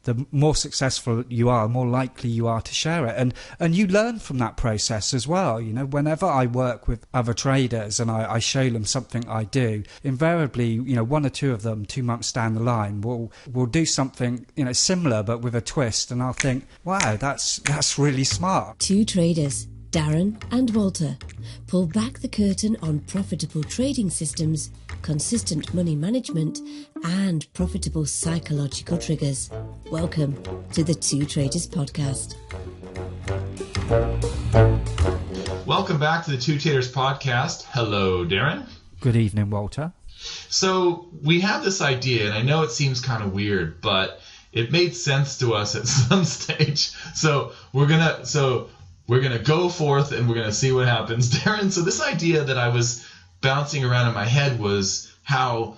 the more successful you are, the more likely you are to share it. And you learn from that process as well. You know, whenever I work with other traders and I show them something I do, invariably, you know, one or two of them 2 months down the line will do something, you know, similar but with a twist, and I'll think, wow, that's really smart. Two traders, Darren and Walter, pull back the curtain on profitable trading systems, consistent money management, and profitable psychological triggers. Welcome to the Two Traders Podcast. Welcome back to the Two Traders Podcast. Hello, Darren. Good evening, Walter. So we have this idea, and I know it seems kind of weird, but it made sense to us at some stage. So we're gonna go forth and we're gonna see what happens, Darren. So this idea that I was bouncing around in my head was how,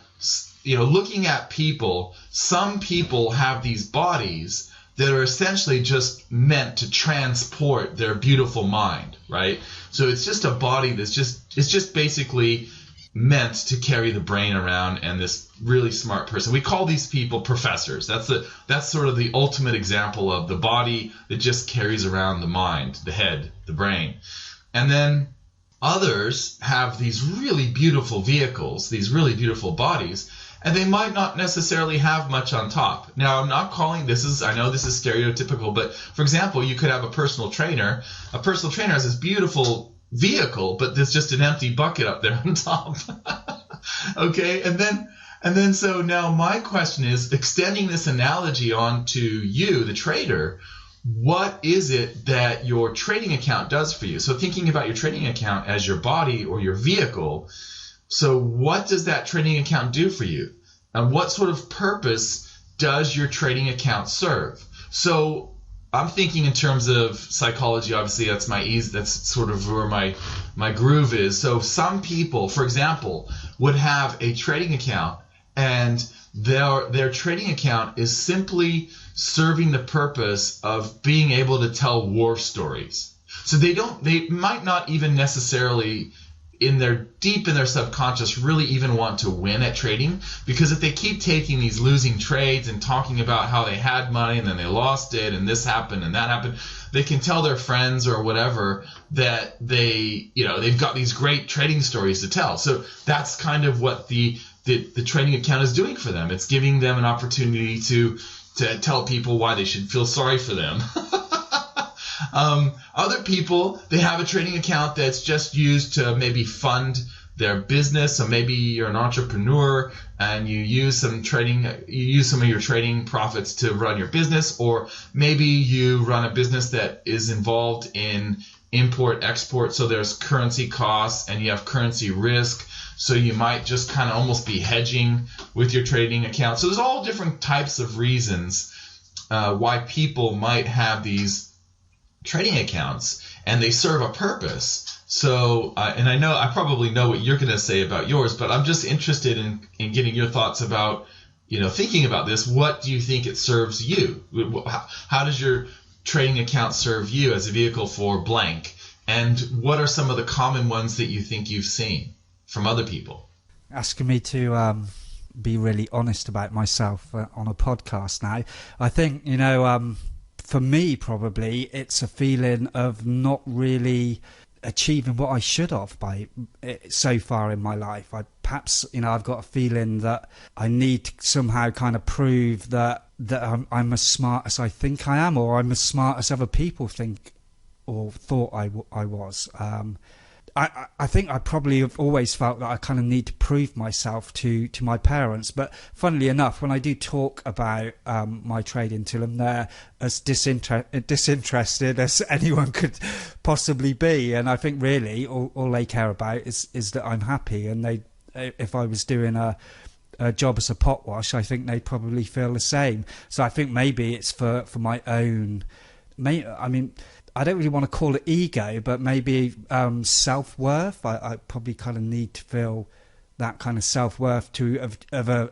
you know, looking at people, some people have these bodies that are essentially just meant to transport their beautiful mind, right? So it's just a body that's just basically meant to carry the brain around and this really smart person. We call these people professors. That's sort of the ultimate example of the body that just carries around the mind, the head, the brain. And then others have these really beautiful vehicles, these really beautiful bodies, and they might not necessarily have much on top. Now, I'm not calling I know this is stereotypical, but for example, you could have a personal trainer. A personal trainer has this beautiful vehicle, but there's just an empty bucket up there on top. Okay, and then so now my question is, extending this analogy on to you, the trader, what is it that your trading account does for you? So thinking about your trading account as your body or your vehicle, so what does that trading account do for you? And what sort of purpose does your trading account serve? So I'm thinking in terms of psychology. Obviously, that's sort of where my groove is. So some people, for example, would have a trading account, and their trading account is simply serving the purpose of being able to tell war stories. So they might not even necessarily deep in their subconscious really even want to win at trading, because if they keep taking these losing trades and talking about how they had money and then they lost it and this happened and that happened, they can tell their friends or whatever that they've got these great trading stories to tell. So that's kind of what the trading account is doing for them. It's giving them an opportunity to tell people why they should feel sorry for them. Other people, they have a trading account that's just used to maybe fund their business. So maybe you're an entrepreneur and you use some of your trading profits to run your business, or maybe you run a business that is involved in import export. So there's currency costs and you have currency risk. So you might just kind of almost be hedging with your trading account. So there's all different types of reasons why people might have these trading accounts, and they serve a purpose. So, and I probably know what you're going to say about yours, but I'm just interested in getting your thoughts about, thinking about this. What do you think it serves you? How does your trading account serve you as a vehicle for blank? And what are some of the common ones that you think you've seen from other people? Asking me to be really honest about myself on a podcast now. I think, for me, probably it's a feeling of not really achieving what I should have by so far in my life. I've got a feeling that I need to somehow kind of prove that I'm as smart as I think I am, or I'm as smart as other people think or thought I was. I think I probably have always felt that I kind of need to prove myself to my parents. But funnily enough, when I do talk about my trading to them, they're as disinterested as anyone could possibly be. And I think really all they care about is that I'm happy. And if I was doing a job as a pot wash, I think they'd probably feel the same. So I think maybe it's for my own. I don't really want to call it ego, but maybe self-worth. I probably kind of need to feel that kind of self-worth to have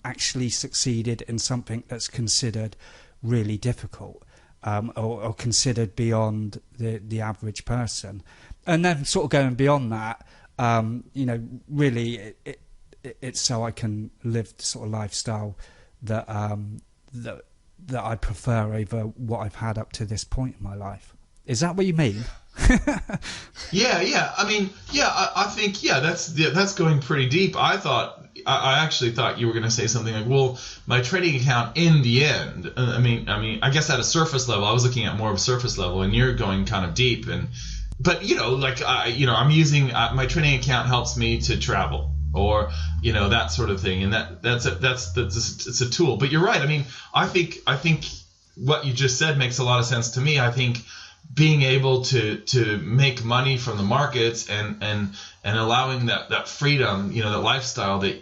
actually succeeded in something that's considered really difficult, or considered beyond the average person. And then sort of going beyond that, really it's so I can live the sort of lifestyle that that I prefer over what I've had up to this point in my life. Is that what you mean? Yeah. I mean, I think, that's going pretty deep. I actually thought you were going to say something like, well, my trading account in the end, I mean, I guess at a surface level, I was looking at more of a surface level, and you're going kind of deep. But, I'm using, my trading account helps me to travel, or, that sort of thing. And that's it's a tool. But you're right. I mean, I think what you just said makes a lot of sense to me. I think being able to make money from the markets and allowing that freedom, that lifestyle that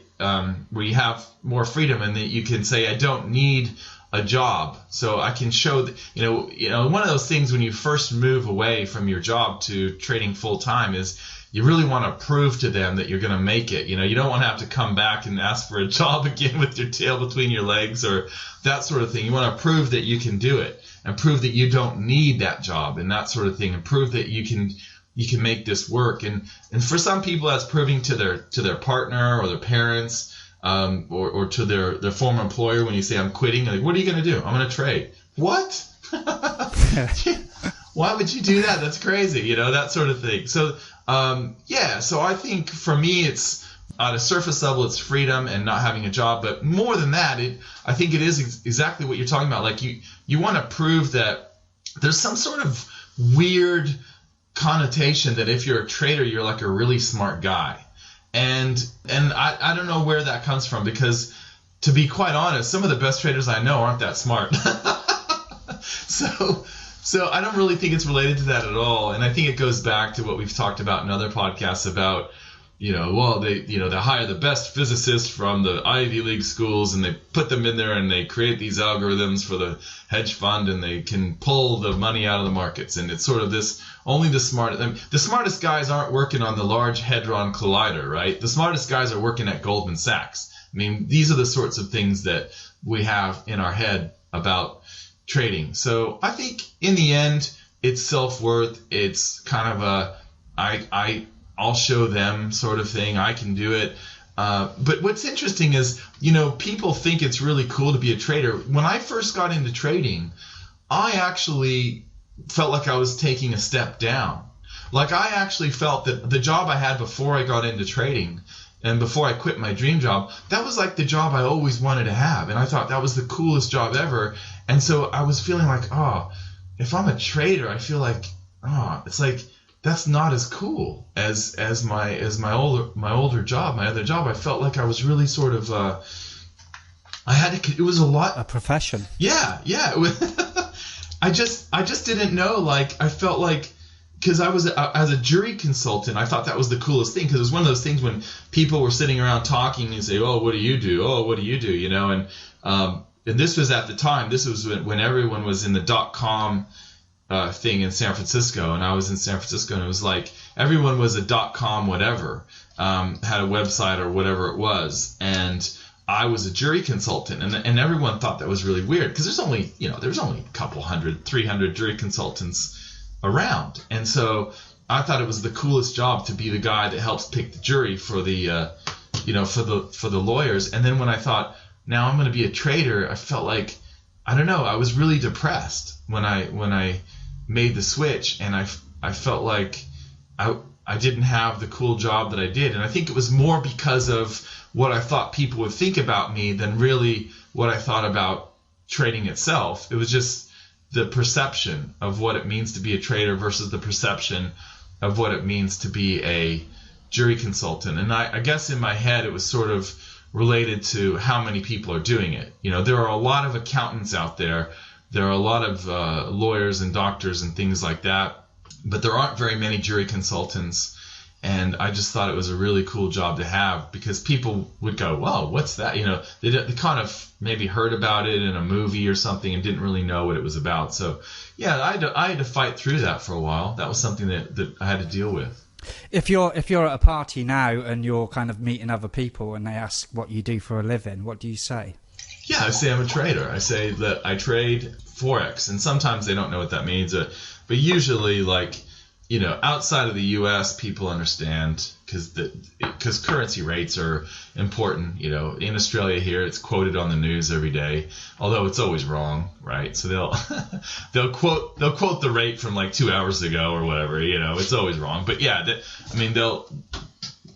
where you have more freedom, and that you can say, I don't need a job, so I can show that, one of those things when you first move away from your job to trading full time is you really want to prove to them that you're going to make it. You don't want to have to come back and ask for a job again with your tail between your legs or that sort of thing. You want to prove that you can do it, and prove that you don't need that job and that sort of thing, and prove that you can make this work. And for some people, that's proving to their partner or their parents, or to their former employer. When you say, I'm quitting, like, what are you going to do? I'm going to trade. What? Why would you do that? That's crazy, that sort of thing. So so I think for me, it's at a surface level, it's freedom and not having a job. But more than that, I think it is exactly what you're talking about. Like, you want to prove that there's some sort of weird connotation that if you're a trader, you're like a really smart guy. And I don't know where that comes from, because to be quite honest, some of the best traders I know aren't that smart. So I don't really think it's related to that at all. And I think it goes back to what we've talked about in other podcasts about, they hire the best physicists from the Ivy League schools, and they put them in there, and they create these algorithms for the hedge fund, and they can pull the money out of the markets. And it's sort of this, only the smartest guys aren't working on the Large Hadron Collider, right? The smartest guys are working at Goldman Sachs. I mean, these are the sorts of things that we have in our head about trading. So I think in the end, it's self-worth. It's kind of I'll show them sort of thing. I can do it. But what's interesting is, people think it's really cool to be a trader. When I first got into trading, I actually felt like I was taking a step down. Like, I actually felt that the job I had before I got into trading and before I quit my dream job, that was like the job I always wanted to have. And I thought that was the coolest job ever. And so I was feeling like, if I'm a trader, I feel like, it's like, that's not as cool as my older job, my other job. I felt like I was really sort of, it was a lot. A profession. Yeah. I just didn't know, like, I felt like, because I was, as a jury consultant, I thought that was the coolest thing, because it was one of those things when people were sitting around talking and say, oh, what do you do? Oh, what do you do? And this was at the time, this was when everyone was in the .com thing in San Francisco, and I was in San Francisco, and it was like everyone was a .com whatever, had a website or whatever it was, and I was a jury consultant, and everyone thought that was really weird, because there's only a couple 300 jury consultants around, and so I thought it was the coolest job to be the guy that helps pick the jury for the for the lawyers. And then when I thought, now I'm going to be a trader, I felt like, I don't know, I was really depressed when I made the switch, and I felt like I didn't have the cool job that I did. And I think it was more because of what I thought people would think about me than really what I thought about trading itself. It was just the perception of what it means to be a trader versus the perception of what it means to be a jury consultant. And I guess in my head it was sort of related to how many people are doing it. There are a lot of accountants out there. There are a lot of lawyers and doctors and things like that, but there aren't very many jury consultants. And I just thought it was a really cool job to have, because people would go, "Whoa, what's that?" They kind of maybe heard about it in a movie or something and didn't really know what it was about. So, yeah, I had to fight through that for a while. That was something that I had to deal with. If you're at a party now and you're kind of meeting other people and they ask what you do for a living, what do you say? Yeah, I say I'm a trader. I say that I trade Forex, and sometimes they don't know what that means, but usually, like, outside of the U.S., people understand, because currency rates are important. In Australia here, it's quoted on the news every day, although it's always wrong, right? So they'll quote the rate from like 2 hours ago or whatever. It's always wrong. But yeah, they'll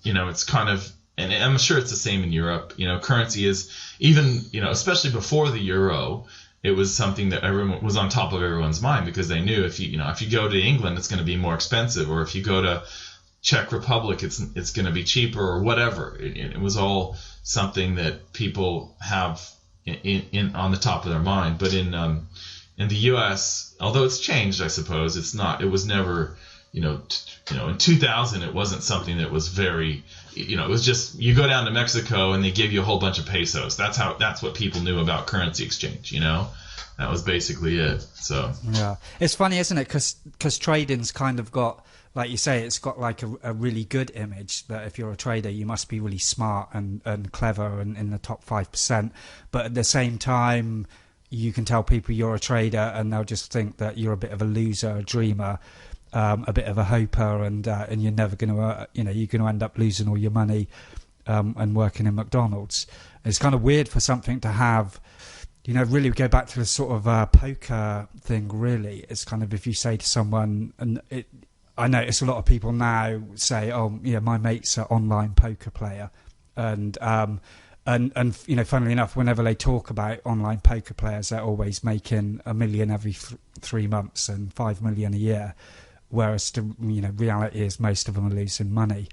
it's kind of, and I'm sure it's the same in Europe. Currency is even especially before the euro. It was something that everyone was on top of everyone's mind, because they knew if you go to England, it's going to be more expensive, or if you go to Czech Republic, it's going to be cheaper, or whatever. It was all something that people have in on the top of their mind. But in the U.S., although it's changed, I suppose it's not. It was never, in 2000, it wasn't something that was very. It was just, you go down to Mexico and they give you a whole bunch of pesos. That's what people knew about currency exchange. That was basically it. So yeah, it's funny, isn't it? Because trading's kind of got, like you say, it's got like a really good image that if you're a trader, you must be really smart and clever and in the top 5%. But at the same time, you can tell people you're a trader and they'll just think that you're a bit of a loser, a dreamer. A bit of a hoper, and you're never going to, you're going to end up losing all your money and working in McDonald's. It's kind of weird for something to have, really go back to the sort of poker thing. Really, it's kind of, if you say to someone, and I notice a lot of people now say, "Oh, yeah, my mate's an online poker player," and funnily enough, whenever they talk about online poker players, they're always making $1 million every 3 months and $5 million a year. Whereas the reality is most of them are losing money.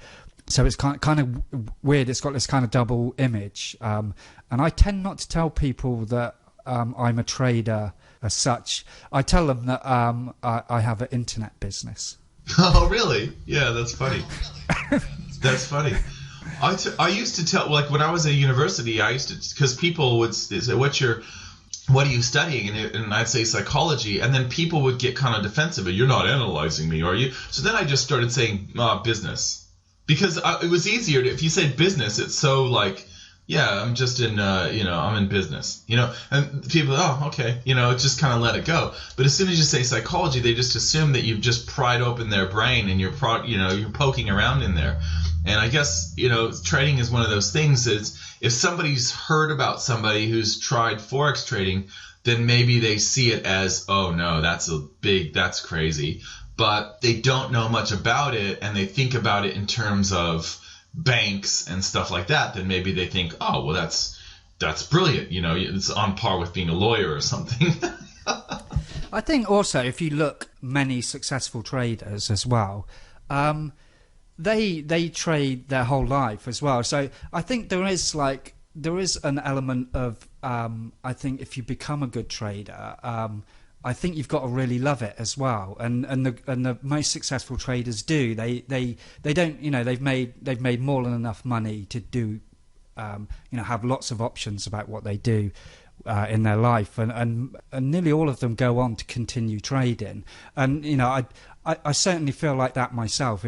So it's kind of weird. It's got this kind of double image. And I tend not to tell people that I'm a trader as such. I tell them that I have an internet business. Oh, really? Yeah, that's funny. That's funny. I used to tell, like when I was at university, because people would say, what are you studying? And I'd say psychology, and then people would get kind of defensive. You're not analyzing me, are you? So then I just started saying business, because it was easier if you said business. It's so like, yeah, I'm just in, I'm in business, and people, oh, okay, just kind of let it go. But as soon as you say psychology, they just assume that you've just pried open their brain and you're poking around in there. And I guess, trading is one of those things that if somebody's heard about somebody who's tried Forex trading, then maybe they see it as, oh no, that's crazy. But they don't know much about it, and they think about it in terms of banks and stuff like that. Then maybe they think, oh, well, that's brilliant. It's on par with being a lawyer or something. I think also, if you look, many successful traders as well, they trade their whole life as well. So I think there is an element of I think if you become a good trader, I think you've got to really love it as well. And the most successful traders do. They don't, they've made more than enough money to do have lots of options about what they do in their life, and nearly all of them go on to continue trading. And I certainly feel like that myself.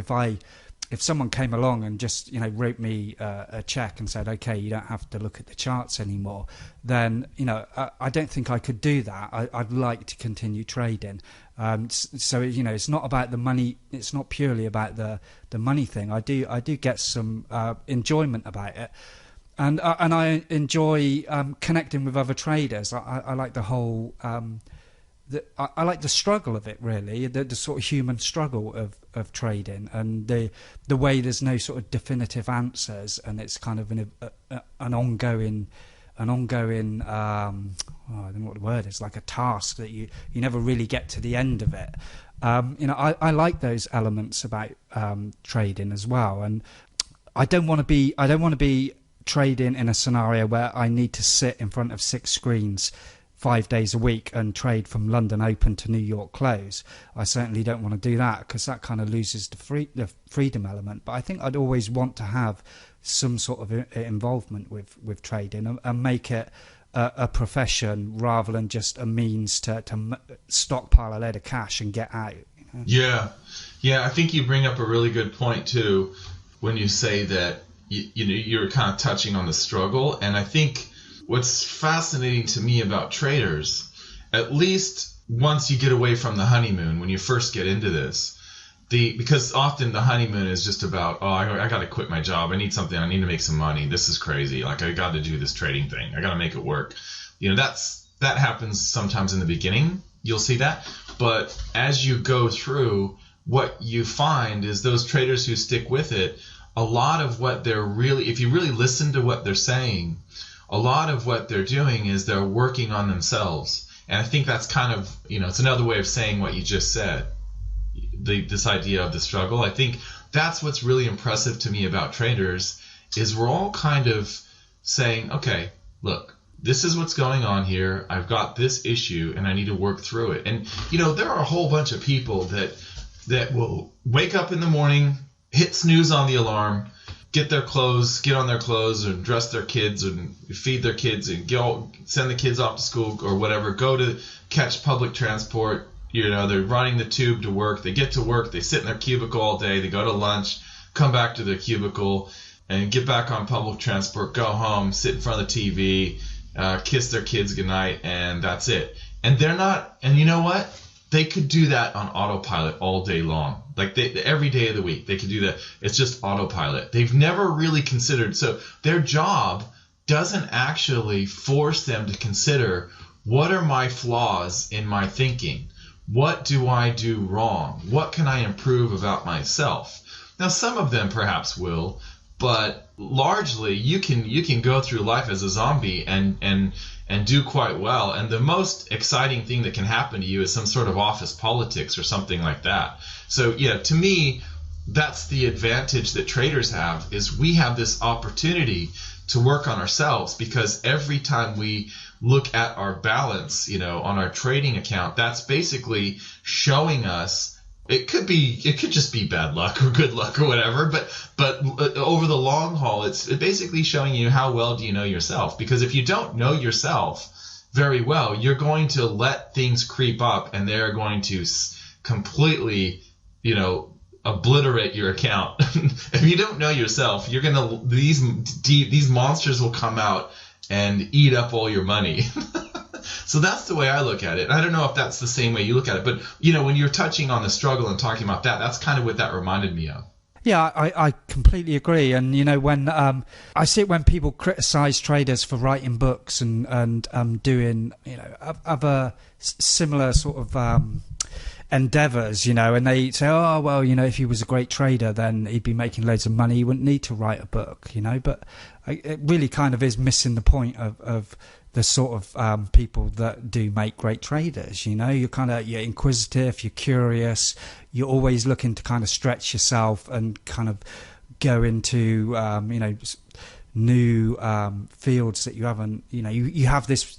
If someone came along and just wrote me a check and said, okay, you don't have to look at the charts anymore, then I don't think I could do that. I'd like to continue trading. So it's not about the money. It's not purely about the money thing. I do get some enjoyment about it, and I enjoy connecting with other traders. I like the whole. I like the struggle of it, really, the sort of human struggle of trading, and the way there's no sort of definitive answers, and it's kind of an ongoing I don't know what the word is, like a task that you never really get to the end of it. I like those elements about trading as well, and I don't want to be trading in a scenario where I need to sit in front of 6 screens 5 days a week and trade from London open to New York close. I certainly don't want to do that, because that kind of loses the freedom element. But I think I'd always want to have some sort of involvement with trading and make it a profession rather than just a means to stockpile a load of cash and get out. Yeah, I think you bring up a really good point too when you say that you're kind of touching on the struggle. And I think what's fascinating to me about traders, at least once you get away from the honeymoon, when you first get into this, because often the honeymoon is just about, oh, I got to quit my job. I need something. I need to make some money. This is crazy. Like, I got to do this trading thing. I got to make it work. That happens sometimes in the beginning. You'll see that. But as you go through, what you find is those traders who stick with it, a lot of what they're really, if you really listen to what they're saying, a lot of what they're doing is they're working on themselves. And I think that's kind of, it's another way of saying what you just said. This idea of the struggle. I think that's what's really impressive to me about traders is we're all kind of saying, okay, look, this is what's going on here. I've got this issue and I need to work through it. And, there are a whole bunch of people that will wake up in the morning, hit snooze on the alarm, get on their clothes and dress their kids and feed their kids and send the kids off to school or whatever, go to catch public transport. They're running the tube to work. They get to work. They sit in their cubicle all day. They go to lunch, come back to their cubicle, and get back on public transport, go home, sit in front of the TV, kiss their kids goodnight, and that's it. And they're not, and you know what? They could do that on autopilot all day long. Like every day of the week, they could do that. It's just autopilot. They've never really considered. So their job doesn't actually force them to consider, what are my flaws in my thinking? What do I do wrong? What can I improve about myself? Now, some of them perhaps will, but largely you can go through life as a zombie and do quite well. And the most exciting thing that can happen to you is some sort of office politics or something like that. So yeah, to me, that's the advantage that traders have, is we have this opportunity to work on ourselves, because every time we look at our balance, on our trading account, that's basically showing us, it could just be bad luck or good luck or whatever, but over the long haul, it's basically showing you how well do you know yourself. Because if you don't know yourself very well, you're going to let things creep up and they're going to completely, obliterate your account. If you don't know yourself, you're gonna these monsters will come out and eat up all your money. So that's the way I look at it. I don't know if that's the same way you look at it, but when you're touching on the struggle and talking about that, that's kind of what that reminded me of. Yeah, I completely agree. And when I see it when people criticize traders for writing books and doing other similar sort of endeavors, and they say, oh well, if he was a great trader, then he'd be making loads of money, he wouldn't need to write a book, but it really kind of is missing the point of the sort of people that do make great traders. You're inquisitive, you're curious, you're always looking to kind of stretch yourself and kind of go into new fields that you haven't, you have this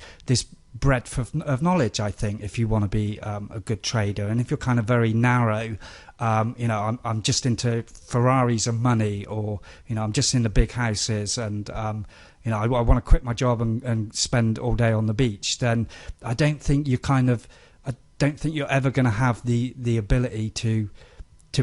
breadth of knowledge, I think, if you want to be a good trader. And if you're kind of very narrow, I'm just into Ferraris and money, or I'm just into big houses, and I want to quit my job and spend all day on the beach, then I don't think you're ever going to have the ability to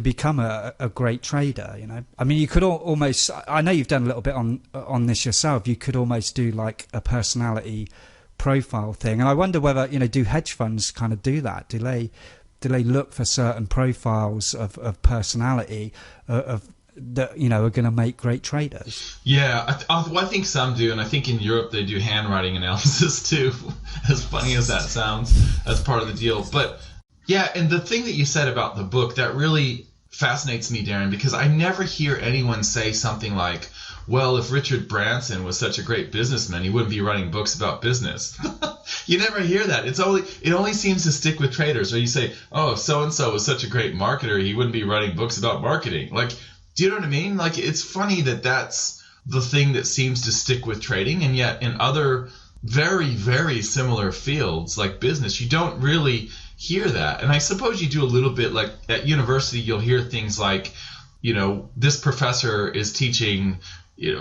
become a great trader. I mean, you could almost, I know you've done a little bit on this yourself, you could almost do like a personality profile thing. And I wonder whether, do hedge funds kind of do that? Do they look for certain profiles of personality of that are going to make great traders? Yeah, I think some do, and I think in Europe they do handwriting analysis too. As funny as that sounds, that's part of the deal. But yeah, and the thing that you said about the book, that really fascinates me, Darren, because I never hear anyone say something like, well, if Richard Branson was such a great businessman, he wouldn't be writing books about business. You never hear that. It only seems to stick with traders. Or you say, oh, if so-and-so was such a great marketer, he wouldn't be writing books about marketing. Like, do you know what I mean? Like, it's funny that that's the thing that seems to stick with trading, and yet in other very, very similar fields like business, you don't really hear that. And I suppose you do a little bit, like at university, you'll hear things like, this professor is teaching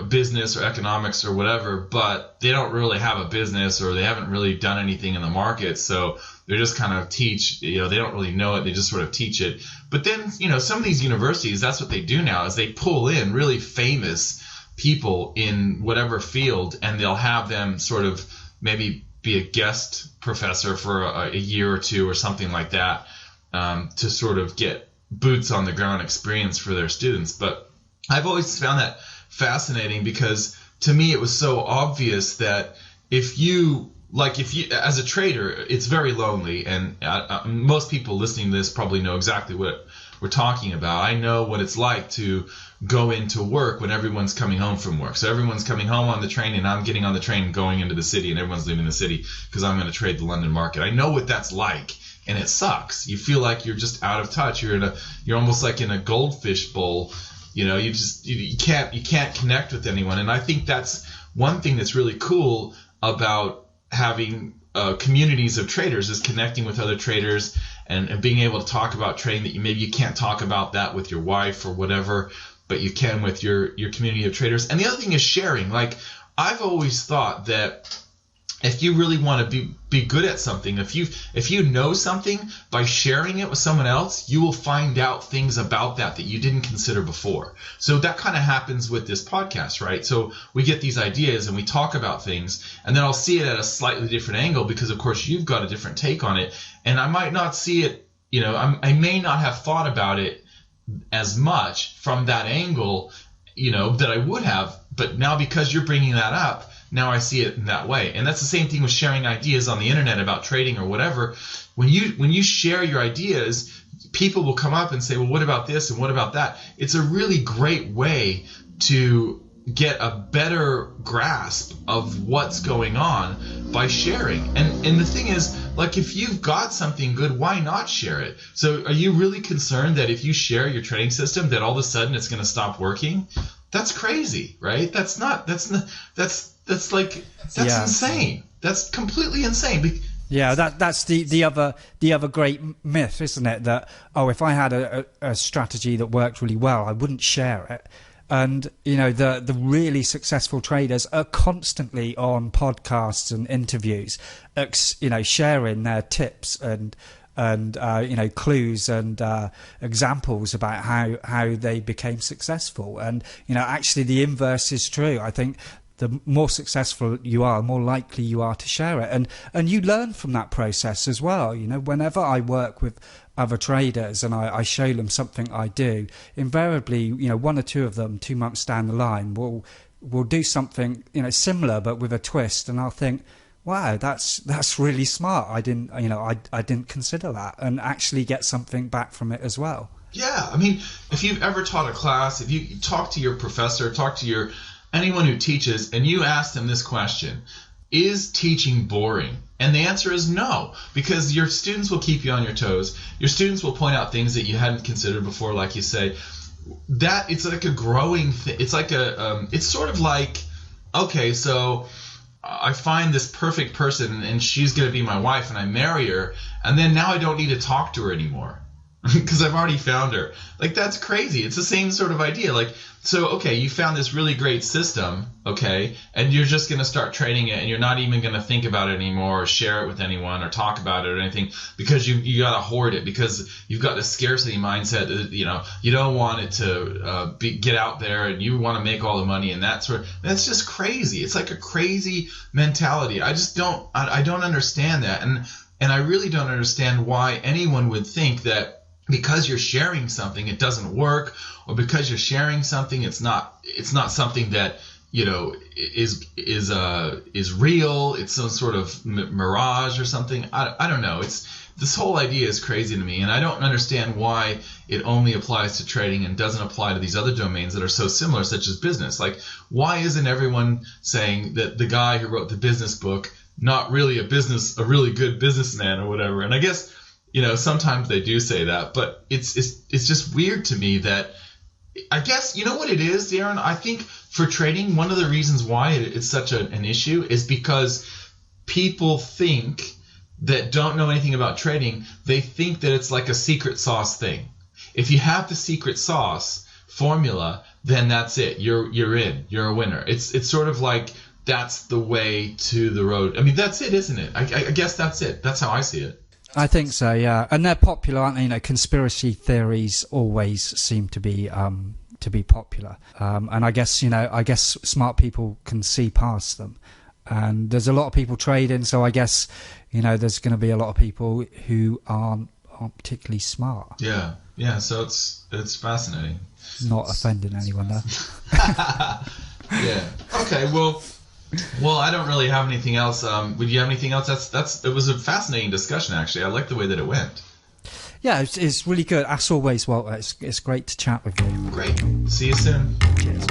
business or economics or whatever, but they don't really have a business, or they haven't really done anything in the market, so they just kind of teach, they don't really know it, they just sort of teach it. But then, some of these universities, that's what they do now, is they pull in really famous people in whatever field, and they'll have them sort of maybe be a guest professor for a year or two or something like that, to sort of get boots on the ground experience for their students. But I've always found that fascinating, because to me it was so obvious that if you as a trader, it's very lonely, and most people listening to this probably know exactly what we're talking about. I know what it's like to go into work when everyone's coming home from work. So everyone's coming home on the train, and I'm getting on the train and going into the city, and everyone's leaving the city because I'm going to trade the London market. I know what that's like, and it sucks. You feel like you're just out of touch. You're almost like in a goldfish bowl. You can't connect with anyone. And I think that's one thing that's really cool about having communities of traders, is connecting with other traders and being able to talk about trading that maybe you can't talk about that with your wife or whatever, but you can with your community of traders. And the other thing is sharing. Like, I've always thought that if you really want to be good at something, if you know something, by sharing it with someone else, you will find out things about that you didn't consider before. So that kind of happens with this podcast, right? So we get these ideas and we talk about things, and then I'll see it at a slightly different angle, because of course you've got a different take on it, and I might not see it, I may not have thought about it as much from that angle, that I would have, but now because you're bringing that up, now I see it in that way. And that's the same thing with sharing ideas on the internet about trading or whatever. When you share your ideas, people will come up and say, well, what about this and what about that? It's a really great way to get a better grasp of what's going on by sharing. And the thing is, like, if you've got something good, why not share it? So are you really concerned that if you share your trading system that all of a sudden it's going to stop working? That's crazy, right? That's insane. That's completely insane. Yeah, that's the other great myth, isn't it? That, if I had a strategy that worked really well, I wouldn't share it. And the really successful traders are constantly on podcasts and interviews, sharing their tips and clues and examples about how they became successful. And actually the inverse is true. I think the more successful you are, the more likely you are to share it, and you learn from that process as well. Whenever I work with other traders and I show them something I do, invariably one or two of them 2 months down the line will do something similar but with a twist, and I'll think, wow, that's really smart. I didn't consider that, and actually get something back from it as well. Yeah, I mean, if you've ever taught a class, if you talk to your professor, talk to anyone who teaches, and you ask them this question: is teaching boring? And the answer is no, because your students will keep you on your toes. Your students will point out things that you hadn't considered before, like you say. That it's like a growing thing. It's like it's sort of like, okay, so I find this perfect person and she's going to be my wife and I marry her, and then now I don't need to talk to her anymore because I've already found her. Like, that's crazy. It's the same sort of idea. Like, so, okay, you found this really great system, okay, and you're just going to start trading it, and you're not even going to think about it anymore or share it with anyone or talk about it or anything, because you got to hoard it, because you've got this scarcity mindset that, you don't want it to get out there, and you want to make all the money, and that's just crazy. It's like a crazy mentality. I don't understand that, and I really don't understand why anyone would think that because you're sharing something it doesn't work, or because you're sharing something it's not something that is real. It's some sort of mirage or something. I don't know. This whole idea is crazy to me, and I don't understand why it only applies to trading and doesn't apply to these other domains that are so similar, such as business. Like, why isn't everyone saying that the guy who wrote the business book not really a really good businessman or whatever? And I guess sometimes they do say that, but it's just weird to me that, I guess, you know what it is, Darren? I think for trading, one of the reasons why it's such an issue is because people think that don't know anything about trading, they think that it's like a secret sauce thing. If you have the secret sauce formula, then that's it. You're in. You're a winner. It's sort of like that's the way to the road. I mean, that's it, isn't it? I guess that's it. That's how I see it. I think so, yeah. And they're popular, aren't they? Conspiracy theories always seem to be popular. And I guess smart people can see past them. And there's a lot of people trading, so I guess there's going to be a lot of people who aren't aren't particularly smart. Yeah. So it's fascinating. Not offending anyone there. Yeah. Okay. Well, I don't really have anything else. Would you have anything else? It was a fascinating discussion, actually. I like the way that it went. Yeah, it's really good. As always, Walter, it's great to chat with you. Great. See you soon. Cheers.